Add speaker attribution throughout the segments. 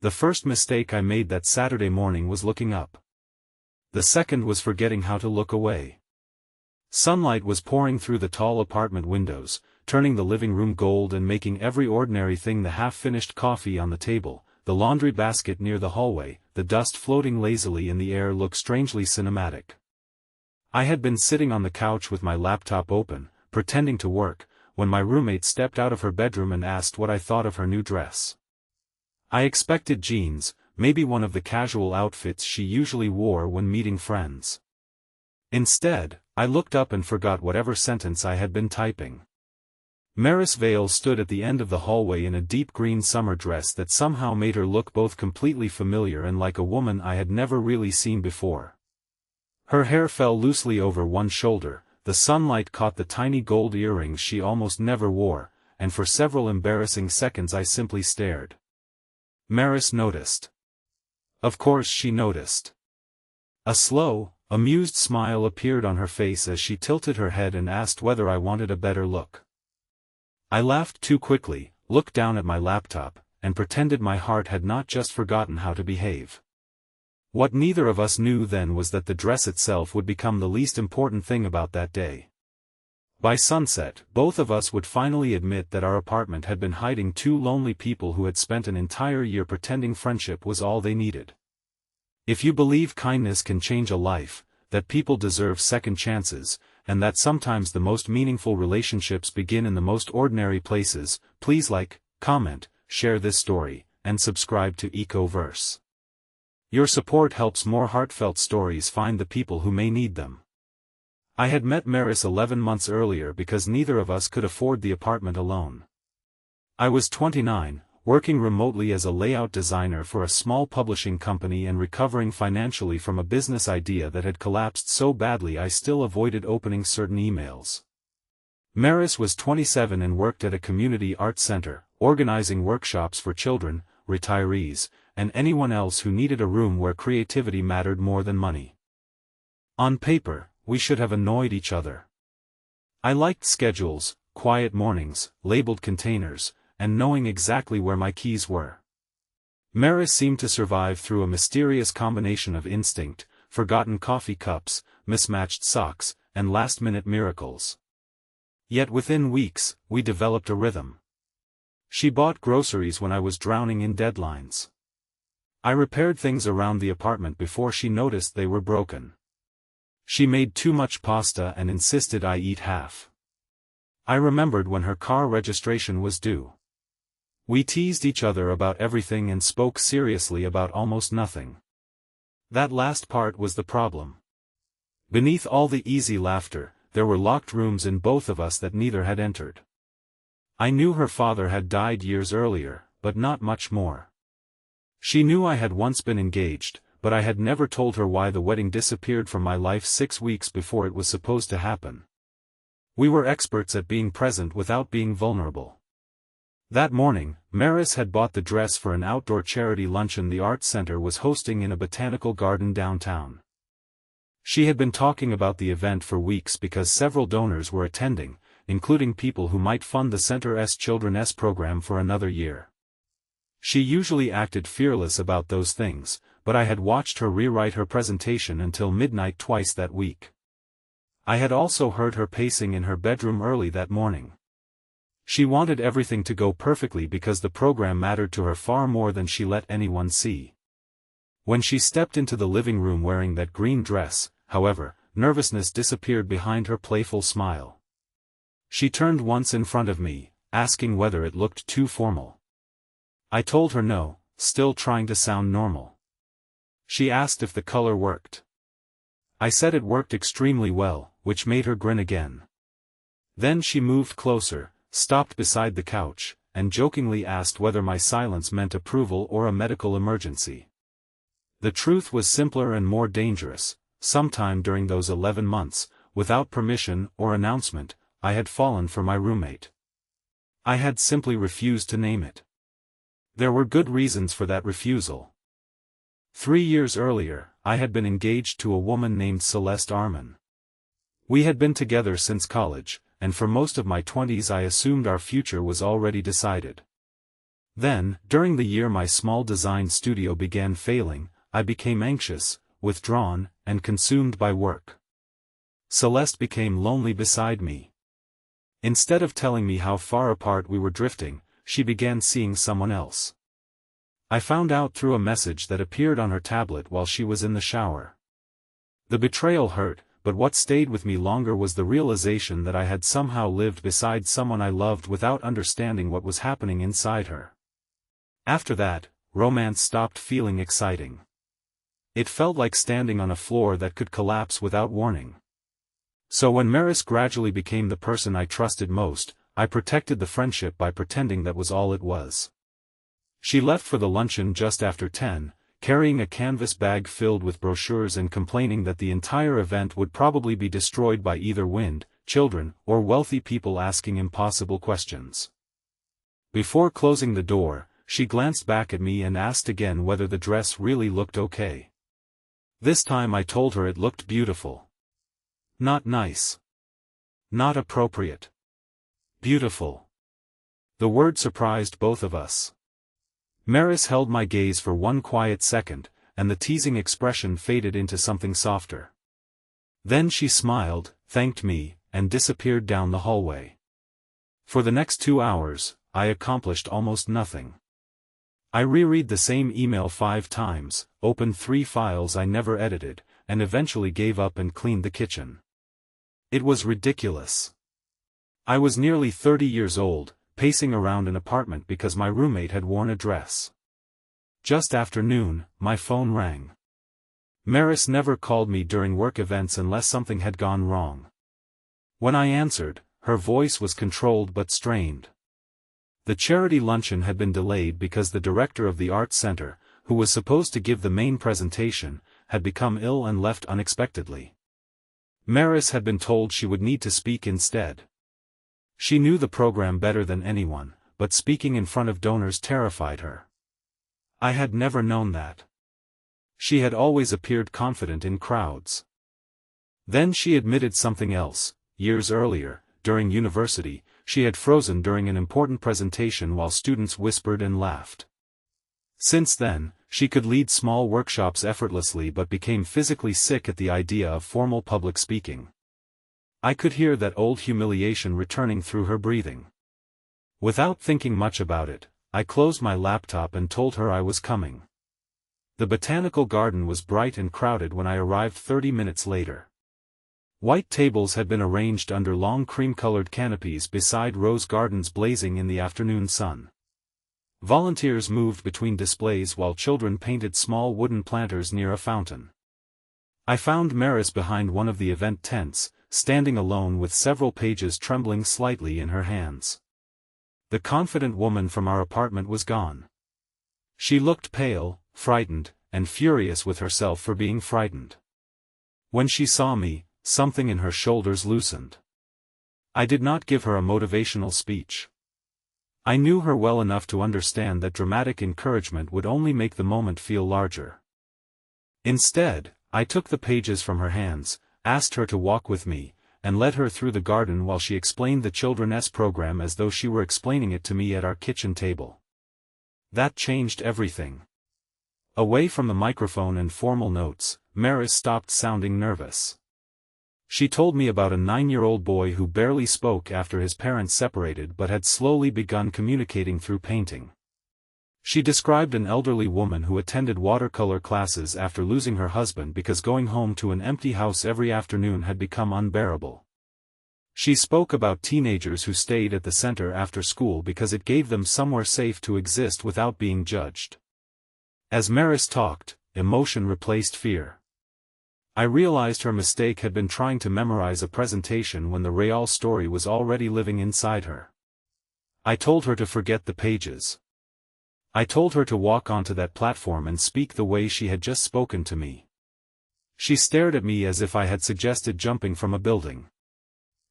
Speaker 1: The first mistake I made that Saturday morning was looking up. The second was forgetting how to look away. Sunlight was pouring through the tall apartment windows, turning the living room gold and making every ordinary thing: the half-finished coffee on the table, the laundry basket near the hallway, the dust floating lazily in the air, look strangely cinematic. I had been sitting on the couch with my laptop open, pretending to work, when my roommate stepped out of her bedroom and asked what I thought of her new dress. I expected jeans, maybe one of the casual outfits she usually wore when meeting friends. Instead, I looked up and forgot whatever sentence I had been typing. Maris Vale stood at the end of the hallway in a deep green summer dress that somehow made her look both completely familiar and like a woman I had never really seen before. Her hair fell loosely over one shoulder, the sunlight caught the tiny gold earrings she almost never wore, and for several embarrassing seconds I simply stared. Maris noticed. Of course she noticed. A slow, amused smile appeared on her face as she tilted her head and asked whether I wanted a better look. I laughed too quickly, looked down at my laptop, and pretended my heart had not just forgotten how to behave. What neither of us knew then was that the dress itself would become the least important thing about that day. By sunset, both of us would finally admit that our apartment had been hiding two lonely people who had spent an entire year pretending friendship was all they needed. If you believe kindness can change a life, that people deserve second chances, and that sometimes the most meaningful relationships begin in the most ordinary places, please like, comment, share this story, and subscribe to Ecoverse. Your support helps more heartfelt stories find the people who may need them. I had met Maris 11 months earlier because neither of us could afford the apartment alone. I was 29, working remotely as a layout designer for a small publishing company and recovering financially from a business idea that had collapsed so badly I still avoided opening certain emails. Maris was 27 and worked at a community arts center, organizing workshops for children, retirees, and anyone else who needed a room where creativity mattered more than money. On paper, we should have annoyed each other. I liked schedules, quiet mornings, labeled containers, and knowing exactly where my keys were. Maris seemed to survive through a mysterious combination of instinct, forgotten coffee cups, mismatched socks, and last-minute miracles. Yet within weeks, we developed a rhythm. She bought groceries when I was drowning in deadlines. I repaired things around the apartment before she noticed they were broken. She made too much pasta and insisted I eat half. I remembered when her car registration was due. We teased each other about everything and spoke seriously about almost nothing. That last part was the problem. Beneath all the easy laughter, there were locked rooms in both of us that neither had entered. I knew her father had died years earlier, but not much more. She knew I had once been engaged, but I had never told her why the wedding disappeared from my life 6 weeks before it was supposed to happen. We were experts at being present without being vulnerable. That morning, Maris had bought the dress for an outdoor charity luncheon the Arts Center was hosting in a botanical garden downtown. She had been talking about the event for weeks because several donors were attending, including people who might fund the center's Children's program for another year. She usually acted fearless about those things, but I had watched her rewrite her presentation until midnight twice that week. I had also heard her pacing in her bedroom early that morning. She wanted everything to go perfectly because the program mattered to her far more than she let anyone see. When she stepped into the living room wearing that green dress, however, nervousness disappeared behind her playful smile. She turned once in front of me, asking whether it looked too formal. I told her no, still trying to sound normal. She asked if the color worked. I said it worked extremely well, which made her grin again. Then she moved closer, stopped beside the couch, and jokingly asked whether my silence meant approval or a medical emergency. The truth was simpler and more dangerous. Sometime during those 11 months, without permission or announcement, I had fallen for my roommate. I had simply refused to name it. There were good reasons for that refusal. 3 years earlier, I had been engaged to a woman named Celeste Arman. We had been together since college, and for most of my 20s I assumed our future was already decided. Then, during the year my small design studio began failing, I became anxious, withdrawn, and consumed by work. Celeste became lonely beside me. Instead of telling me how far apart we were drifting, she began seeing someone else. I found out through a message that appeared on her tablet while she was in the shower. The betrayal hurt, but what stayed with me longer was the realization that I had somehow lived beside someone I loved without understanding what was happening inside her. After that, romance stopped feeling exciting. It felt like standing on a floor that could collapse without warning. So when Maris gradually became the person I trusted most, I protected the friendship by pretending that was all it was. She left for the luncheon just after 10, carrying a canvas bag filled with brochures and complaining that the entire event would probably be destroyed by either wind, children, or wealthy people asking impossible questions. Before closing the door, she glanced back at me and asked again whether the dress really looked okay. This time I told her it looked beautiful. Not nice. Not appropriate. Beautiful. The word surprised both of us. Maris held my gaze for one quiet second, and the teasing expression faded into something softer. Then she smiled, thanked me, and disappeared down the hallway. For the next 2 hours, I accomplished almost nothing. I reread the same email 5 times, opened 3 files I never edited, and eventually gave up and cleaned the kitchen. It was ridiculous. I was nearly 30 years old, pacing around an apartment because my roommate had worn a dress. Just after noon, my phone rang. Maris never called me during work events unless something had gone wrong. When I answered, her voice was controlled but strained. The charity luncheon had been delayed because the director of the art center, who was supposed to give the main presentation, had become ill and left unexpectedly. Maris had been told she would need to speak instead. She knew the program better than anyone, but speaking in front of donors terrified her. I had never known that. She had always appeared confident in crowds. Then she admitted something else. Years earlier, during university, she had frozen during an important presentation while students whispered and laughed. Since then, she could lead small workshops effortlessly but became physically sick at the idea of formal public speaking. I could hear that old humiliation returning through her breathing. Without thinking much about it, I closed my laptop and told her I was coming. The botanical garden was bright and crowded when I arrived 30 minutes later. White tables had been arranged under long cream-colored canopies beside rose gardens blazing in the afternoon sun. Volunteers moved between displays while children painted small wooden planters near a fountain. I found Maris behind one of the event tents, standing alone with several pages trembling slightly in her hands. The confident woman from our apartment was gone. She looked pale, frightened, and furious with herself for being frightened. When she saw me, something in her shoulders loosened. I did not give her a motivational speech. I knew her well enough to understand that dramatic encouragement would only make the moment feel larger. Instead, I took the pages from her hands, asked her to walk with me, and led her through the garden while she explained the Children's program as though she were explaining it to me at our kitchen table. That changed everything. Away from the microphone and formal notes, Maris stopped sounding nervous. She told me about a 9-year-old boy who barely spoke after his parents separated but had slowly begun communicating through painting. She described an elderly woman who attended watercolor classes after losing her husband because going home to an empty house every afternoon had become unbearable. She spoke about teenagers who stayed at the center after school because it gave them somewhere safe to exist without being judged. As Maris talked, emotion replaced fear. I realized her mistake had been trying to memorize a presentation when the real story was already living inside her. I told her to forget the pages. I told her to walk onto that platform and speak the way she had just spoken to me. She stared at me as if I had suggested jumping from a building.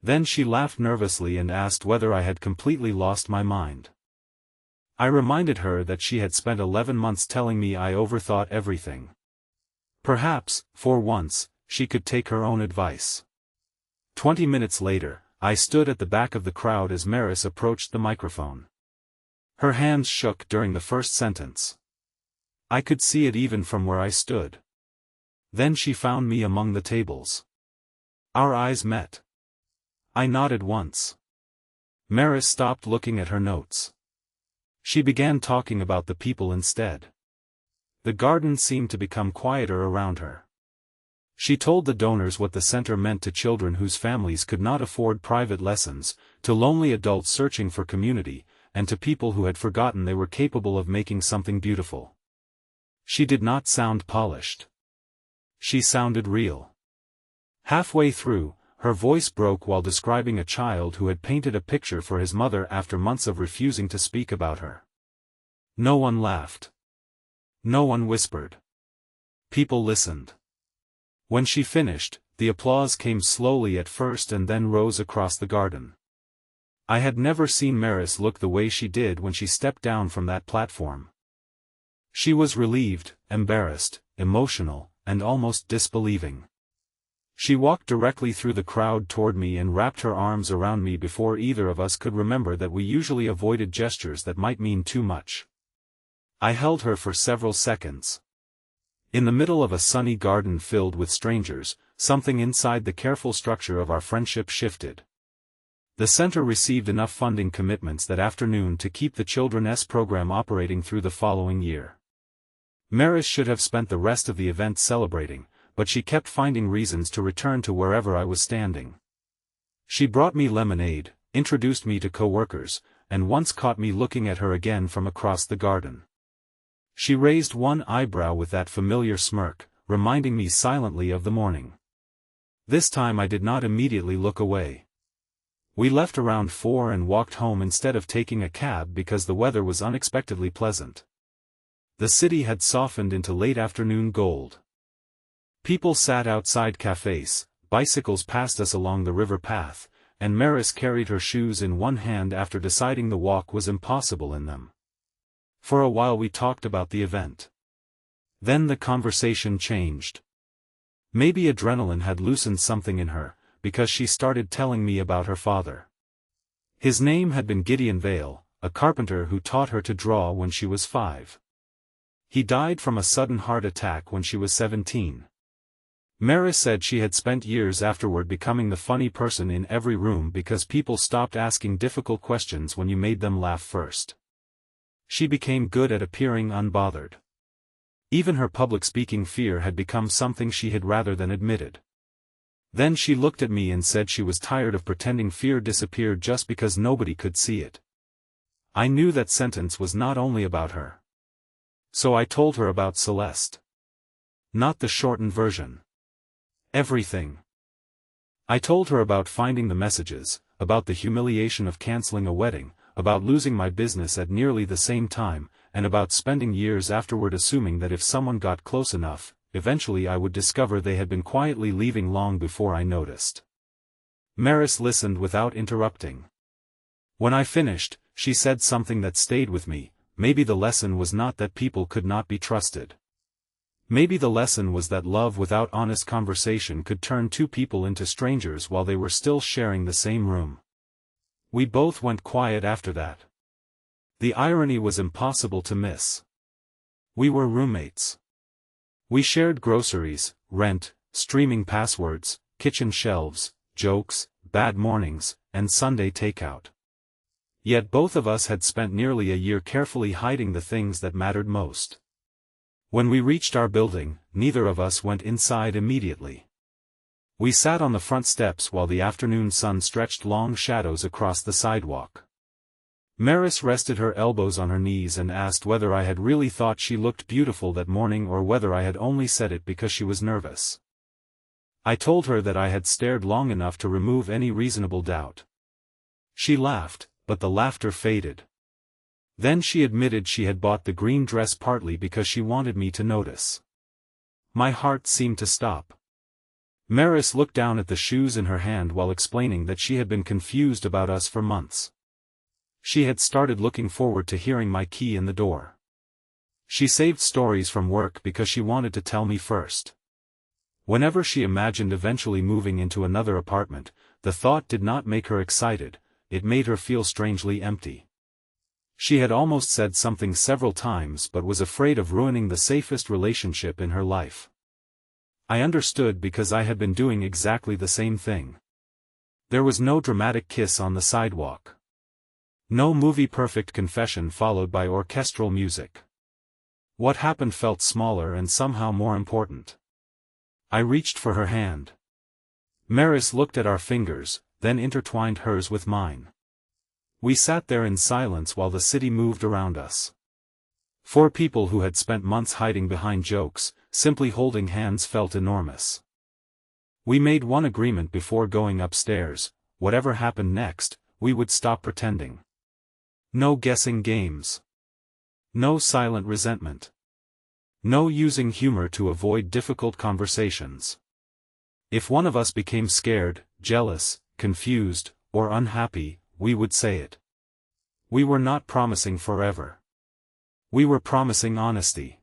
Speaker 1: Then she laughed nervously and asked whether I had completely lost my mind. I reminded her that she had spent 11 months telling me I overthought everything. Perhaps, for once, she could take her own advice. 20 minutes later, I stood at the back of the crowd as Maris approached the microphone. Her hands shook during the first sentence. I could see it even from where I stood. Then she found me among the tables. Our eyes met. I nodded once. Maris stopped looking at her notes. She began talking about the people instead. The garden seemed to become quieter around her. She told the donors what the center meant to children whose families could not afford private lessons, to lonely adults searching for community, and to people who had forgotten they were capable of making something beautiful. She did not sound polished. She sounded real. Halfway through, her voice broke while describing a child who had painted a picture for his mother after months of refusing to speak about her. No one laughed. No one whispered. People listened. When she finished, the applause came slowly at first and then rose across the garden. I had never seen Maris look the way she did when she stepped down from that platform. She was relieved, embarrassed, emotional, and almost disbelieving. She walked directly through the crowd toward me and wrapped her arms around me before either of us could remember that we usually avoided gestures that might mean too much. I held her for several seconds. In the middle of a sunny garden filled with strangers, something inside the careful structure of our friendship shifted. The center received enough funding commitments that afternoon to keep the Children's program operating through the following year. Maris should have spent the rest of the event celebrating, but she kept finding reasons to return to wherever I was standing. She brought me lemonade, introduced me to coworkers, and once caught me looking at her again from across the garden. She raised one eyebrow with that familiar smirk, reminding me silently of the morning. This time I did not immediately look away. We left around 4 and walked home instead of taking a cab because the weather was unexpectedly pleasant. The city had softened into late afternoon gold. People sat outside cafes, bicycles passed us along the river path, and Maris carried her shoes in one hand after deciding the walk was impossible in them. For a while we talked about the event. Then the conversation changed. Maybe adrenaline had loosened something in her, because she started telling me about her father. His name had been Gideon Vale, a carpenter who taught her to draw when she was 5. He died from a sudden heart attack when she was 17. Maris said she had spent years afterward becoming the funny person in every room because people stopped asking difficult questions when you made them laugh first. She became good at appearing unbothered. Even her public speaking fear had become something she hid rather than admitted. Then she looked at me and said she was tired of pretending fear disappeared just because nobody could see it. I knew that sentence was not only about her. So I told her about Celeste. Not the shortened version. Everything. I told her about finding the messages, about the humiliation of canceling a wedding, about losing my business at nearly the same time, and about spending years afterward assuming that if someone got close enough, eventually I would discover they had been quietly leaving long before I noticed. Maris listened without interrupting. When I finished, she said something that stayed with me. Maybe the lesson was not that people could not be trusted. Maybe the lesson was that love without honest conversation could turn two people into strangers while they were still sharing the same room. We both went quiet after that. The irony was impossible to miss. We were roommates. We shared groceries, rent, streaming passwords, kitchen shelves, jokes, bad mornings, and Sunday takeout. Yet both of us had spent nearly a year carefully hiding the things that mattered most. When we reached our building, neither of us went inside immediately. We sat on the front steps while the afternoon sun stretched long shadows across the sidewalk. Maris rested her elbows on her knees and asked whether I had really thought she looked beautiful that morning or whether I had only said it because she was nervous. I told her that I had stared long enough to remove any reasonable doubt. She laughed, but the laughter faded. Then she admitted she had bought the green dress partly because she wanted me to notice. My heart seemed to stop. Maris looked down at the shoes in her hand while explaining that she had been confused about us for months. She had started looking forward to hearing my key in the door. She saved stories from work because she wanted to tell me first. Whenever she imagined eventually moving into another apartment, the thought did not make her excited, it made her feel strangely empty. She had almost said something several times but was afraid of ruining the safest relationship in her life. I understood because I had been doing exactly the same thing. There was no dramatic kiss on the sidewalk. No movie-perfect confession followed by orchestral music. What happened felt smaller and somehow more important. I reached for her hand. Maris looked at our fingers, then intertwined hers with mine. We sat there in silence while the city moved around us. For people who had spent months hiding behind jokes, simply holding hands felt enormous. We made one agreement before going upstairs: whatever happened next, we would stop pretending. No guessing games. No silent resentment. No using humor to avoid difficult conversations. If one of us became scared, jealous, confused, or unhappy, we would say it. We were not promising forever. We were promising honesty.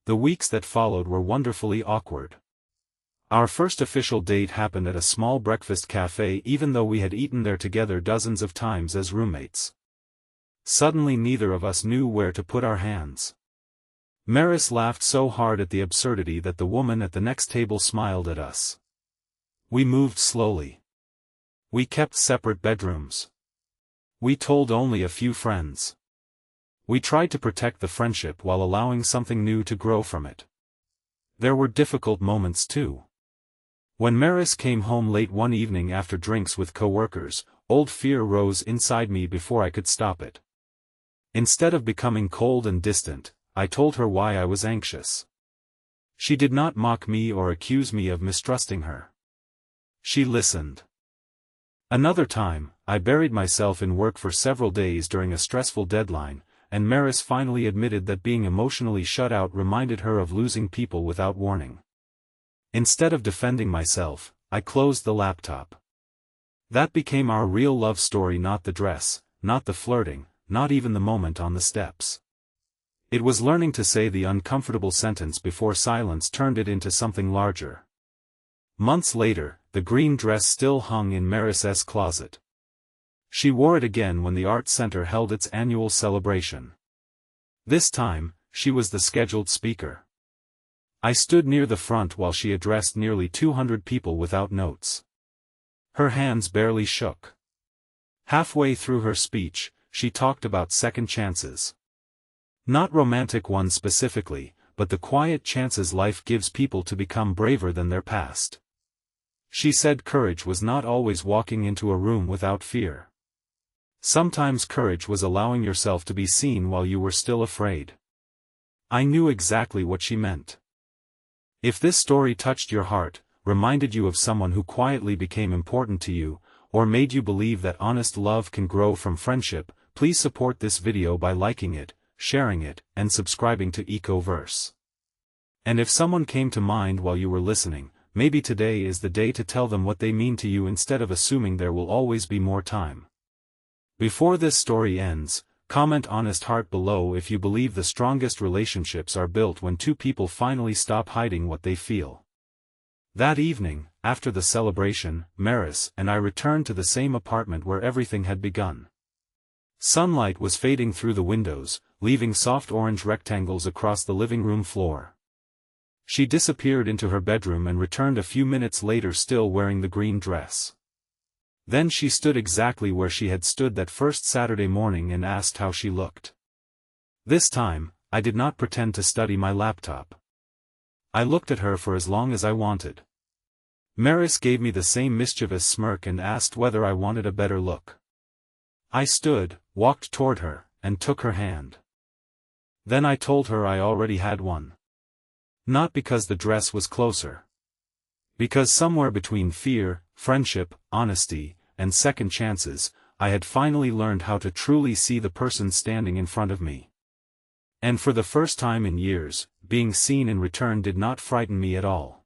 Speaker 1: The weeks that followed were wonderfully awkward. Our first official date happened at a small breakfast café, even though we had eaten there together dozens of times as roommates. Suddenly neither of us knew where to put our hands. Maris laughed so hard at the absurdity that the woman at the next table smiled at us. We moved slowly. We kept separate bedrooms. We told only a few friends. We tried to protect the friendship while allowing something new to grow from it. There were difficult moments too. When Maris came home late one evening after drinks with coworkers, old fear rose inside me before I could stop it. Instead of becoming cold and distant, I told her why I was anxious. She did not mock me or accuse me of mistrusting her. She listened. Another time, I buried myself in work for several days during a stressful deadline, and Maris finally admitted that being emotionally shut out reminded her of losing people without warning. Instead of defending myself, I closed the laptop. That became our real love story, not the dress, not the flirting, not even the moment on the steps. It was learning to say the uncomfortable sentence before silence turned it into something larger. Months later, the green dress still hung in Maris's closet. She wore it again when the art center held its annual celebration. This time, she was the scheduled speaker. I stood near the front while she addressed nearly 200 people without notes. Her hands barely shook. Halfway through her speech, she talked about second chances. Not romantic ones specifically, but the quiet chances life gives people to become braver than their past. She said courage was not always walking into a room without fear. Sometimes courage was allowing yourself to be seen while you were still afraid. I knew exactly what she meant. If this story touched your heart, reminded you of someone who quietly became important to you, or made you believe that honest love can grow from friendship, please support this video by liking it, sharing it, and subscribing to Ecoverse. And if someone came to mind while you were listening, maybe today is the day to tell them what they mean to you instead of assuming there will always be more time. Before this story ends, comment honest heart below if you believe the strongest relationships are built when two people finally stop hiding what they feel. That evening, after the celebration, Maris and I returned to the same apartment where everything had begun. Sunlight was fading through the windows, leaving soft orange rectangles across the living room floor. She disappeared into her bedroom and returned a few minutes later still wearing the green dress. Then she stood exactly where she had stood that first Saturday morning and asked how she looked. This time, I did not pretend to study my laptop. I looked at her for as long as I wanted. Maris gave me the same mischievous smirk and asked whether I wanted a better look. I stood, walked toward her, and took her hand. Then I told her I already had one. Not because the dress was closer. Because somewhere between fear, friendship, honesty, and second chances, I had finally learned how to truly see the person standing in front of me. And for the first time in years, being seen in return did not frighten me at all.